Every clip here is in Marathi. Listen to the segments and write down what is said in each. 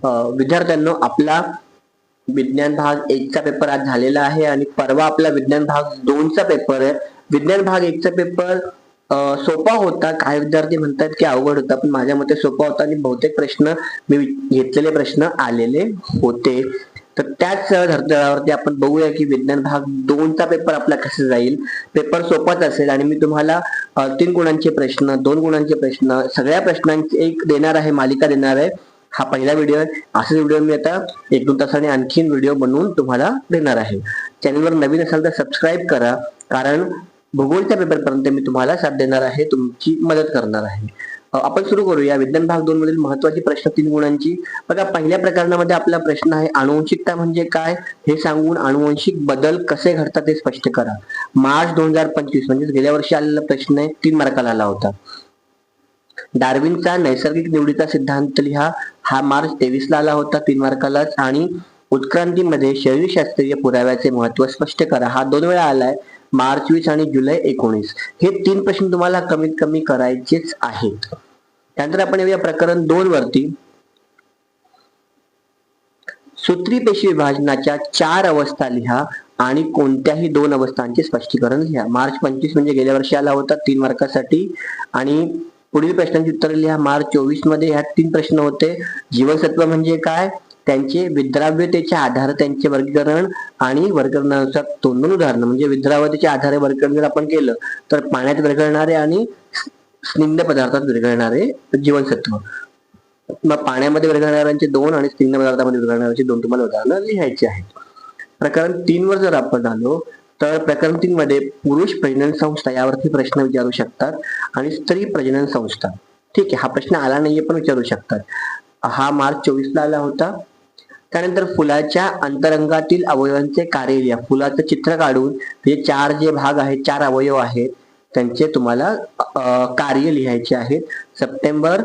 विद्यार्थ्यांनो, आपला विज्ञान भाग 1 चा पेपर आज झालेला आहे आणि परवा आपला विज्ञान भाग 2 चा पेपर आहे. विज्ञान भाग 1 चा पेपर सोपा होता. काही विद्यार्थी म्हणतात की अवघड होता, पण माझ्या मते सोपा होता आणि बहुतेक प्रश्न मी घेतलेले प्रश्न आलेले होते. तर त्याच धर्तरावरती आपण बघूया की विज्ञान भाग 2 चा पेपर आपला कसा जाईल. पेपर सोपाच असेल आणि मी तुम्हाला 3 गुणांचे प्रश्न, 2 गुणांचे प्रश्न, सगळ्या प्रश्नांची एक देणार आहे, मालिका देणार आहे. हा पहिला व्हिडिओ आहे. असेच व्हिडिओ मी आता 1-2 तासाने आणखीन व्हिडिओ बनवून तुम्हाला देणार आहे. चॅनलवर नवीन असाल तर सबस्क्राईब करा, कारण भूगोलच्या पेपर पर्यंत मी तुम्हाला साथ देणार आहे, तुमची मदत करणार आहे. आपण सुरू करूया. विज्ञान भाग 2 मधील महत्वाची प्रश्न 3 गुणांची. बघा, पहिल्या प्रकरणामध्ये आपला प्रश्न आहे आनुवंशिकता म्हणजे काय हे सांगून आनुवंशिक बदल कसे घडतात ते स्पष्ट करा. मार्च 2025 म्हणजे गेल्या वर्षी आलेला प्रश्न आहे, 3 मार्काला आला होता. डार्विनचा नैसर्गिक निवडीचा सिद्धांत लिहा. हा मार्च 23 ला आला होता, 3 मार्कालाच. आणि उत्क्रांतीमध्ये शरीरशास्त्रीय पुराव्याचे महत्व स्पष्ट करा. हा 2 वेळा आलाय, मार्च 20 आणि जुलै 19. हे 3 प्रश्न तुम्हाला कमीत कमी करायचेच आहेत. त्यानंतर आपण येऊया प्रकरण 2 वरती. सूत्री पेशी विभाजनाच्या 4 अवस्था लिहा आणि कोणत्याही 2 अवस्थांचे स्पष्टीकरण लिहा. मार्च 25 म्हणजे गेल्या वर्षी आला होता, 3 मार्कासाठी. आणि पुढील प्रश्नांची उत्तरे लिहा. मार्च 24 मध्ये ह्यात 3 प्रश्न होते. जीवनसत्व म्हणजे काय, त्यांचे विद्राव्यतेच्या आधारे त्यांचे वर्गीकरण आणि वर्गीकरणानुसार 2 उदाहरणं. म्हणजे विद्राव्यतेच्या आधारे वर्गीकरण जर आपण केलं तर पाण्यात विरघळणारे आणि स्निग्ध पदार्थात विरघळणारे जीवनसत्व. मग पाण्यामध्ये विरघळणाऱ्यांचे 2 आणि स्निग्ध पदार्थामध्ये विरघळणाऱ्यांचे 2 तुम्हाला उदाहरणं लिहायची आहेत. प्रकरण 3 वर जर आपण आलो तर प्रकरण 3 मध्ये पुरुष प्रजनन संस्था यावरती प्रश्न विचारू शकतात आणि स्त्री प्रजनन संस्था. ठीक आहे, हा प्रश्न आला नाहीये पण विचारू शकतात. हा मार्च 24 ला आला होता. त्यानंतर फुलाच्या अंतरंगातील अवयवांचे कार्य लिहा. फुलाचं चित्र काढून हे 4 जे भाग आहेत, 4 अवयव आहेत, त्यांचे तुम्हाला कार्य लिहायचे आहेत. सप्टेंबर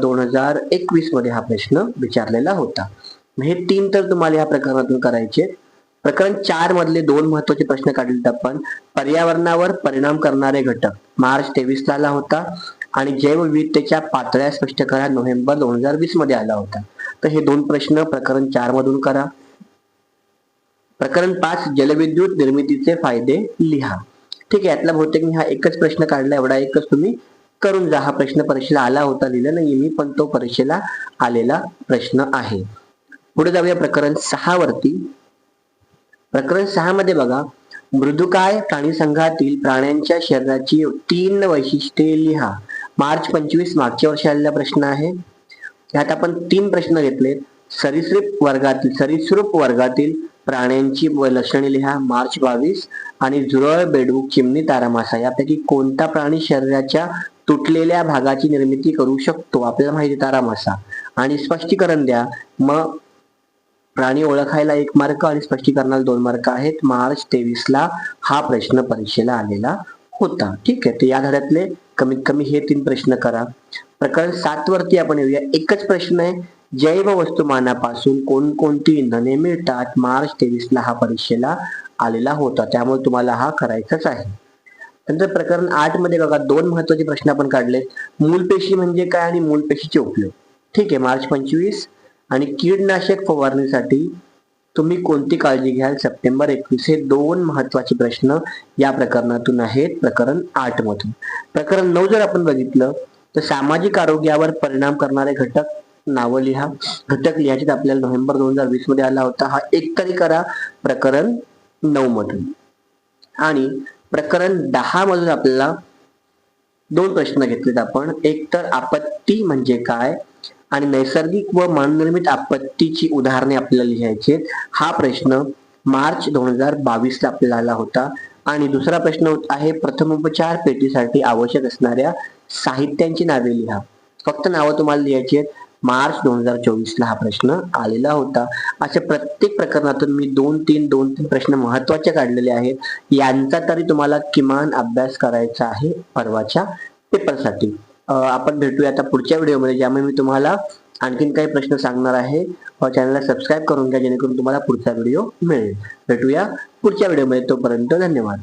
2021 मध्ये हा प्रश्न विचारलेला होता. हे 3 तर तुम्हाला या प्रकरणातून करायचे. प्रकरण 4 मधले 2 महत्वाचे प्रश्न काढलेत आपण. पर्यावरणावर परिणाम करणारे घटक मार्च 23 ला आला होता आणि जैवविविधतेच्या पातळ्या स्पष्ट करा. नोव्हेंबर 2020 मध्ये आला होता. तर हे 2 प्रश्न प्रकरण 4 मधून करा. प्रकरण 5 जलविद्युत निर्मितीचे फायदे लिहा. ठीक आहे, यातला बहुतेक मी हा एकच प्रश्न काढला, एवढा एकच तुम्ही करून जा. हा प्रश्न परीक्षेला आला होता, लिहिला नाही मी, पण तो परीक्षेला आलेला प्रश्न आहे. पुढे जाऊया प्रकरण 6 वरती. प्रकरण 6 मध्ये बघा, मृदुकाय प्राणी संघातील प्राण्यांच्या शरीराची 3 वैशिष्ट्ये लिहा. मार्च 25 मागच्या वर्षी आलेला प्रश्न आहे. यात आपण 3 प्रश्न घेतले. सरीसृप वर्गातील प्राण्यांची लक्षणे लिहा. मार्च 22. आणि झुरळ, बेडूक, चिमणी, तारा मासा यापैकी कोणता प्राणी शरीराच्या तुटलेल्या भागाची निर्मिती करू शकतो. आपल्याला माहिती तारा मासा. आणि स्पष्टीकरण द्या. मग प्राणी ओळखायला 1 मार्क आणि स्पष्टीकरणाला 2 मार्क आहेत. मार्च 23 ला हा प्रश्न परीक्षेला आलेला होता. ठीक आहे, तर या धड्यातले कमीत कमी हे 3 प्रश्न करा. प्रकरण 7 वरती आपण येऊया. एकच प्रश्न आहे, जैव वस्तुमानापासून कोणकोणती इंधने मिळतात. मार्च 23 ला हा परीक्षेला आलेला होता, त्यामुळे तुम्हाला हा करायचाच आहे. नंतर प्रकरण 8 मध्ये बघा, 2 महत्वाचे प्रश्न आपण काढले. मूलपेशी म्हणजे काय आणि मूलपेशीचे उपयोग. ठीक आहे, मार्च 25. आणि कीडनाशक फवारणीसाठी तुम्ही कोणती काळजी घ्याल. सप्टेंबर 21. हे 2 महत्वाचे प्रश्न या प्रकरणातून आहेत, प्रकरण 8 मधून. प्रकरण 9 जर आपण बघितलं तर सामाजिक आरोग्यावर परिणाम करणारे घटक नावं लिहा. घटक लिहायचे आपल्याला नोव्हेंबर 2020 मध्ये आला होता. हा एक तरी करा प्रकरण 9 मधून. आणि प्रकरण 10 मधून आपल्याला 2 प्रश्न घेतलेत आपण. एक तर आपत्ती म्हणजे काय आणि नैसर्गिक व मानवनिर्मित आपत्तीची उदाहरणे आपल्याला लिहायचे. हा प्रश्न मार्च 2022 ला आपल्याला आला होता. आणि दुसरा प्रश्न आहे प्रथमोपचार पेटीसाठी आवश्यक असणाऱ्या साहित्यांची नावे लिहा. फक्त नावं तुम्हाला लिहायची आहेत. मार्च 2024 ला हा प्रश्न आलेला होता. अशा प्रत्येक प्रकरणातून मी 2-3 प्रश्न महत्वाचे काढलेले आहेत. यांचा तरी तुम्हाला किमान अभ्यास करायचा आहे परवाच्या पेपरसाठी. आपण भेटूया आता पुढच्या व्हिडिओमध्ये, ज्यामध्ये मी तुम्हाला आणखीन काही प्रश्न सांगणार आहे. चॅनलला सबस्क्राईब करून घ्या जेणेकरून तुम्हाला पुढचा व्हिडिओ मिळेल. भेटूया पुढच्या व्हिडिओमध्ये, तोपर्यंत धन्यवाद.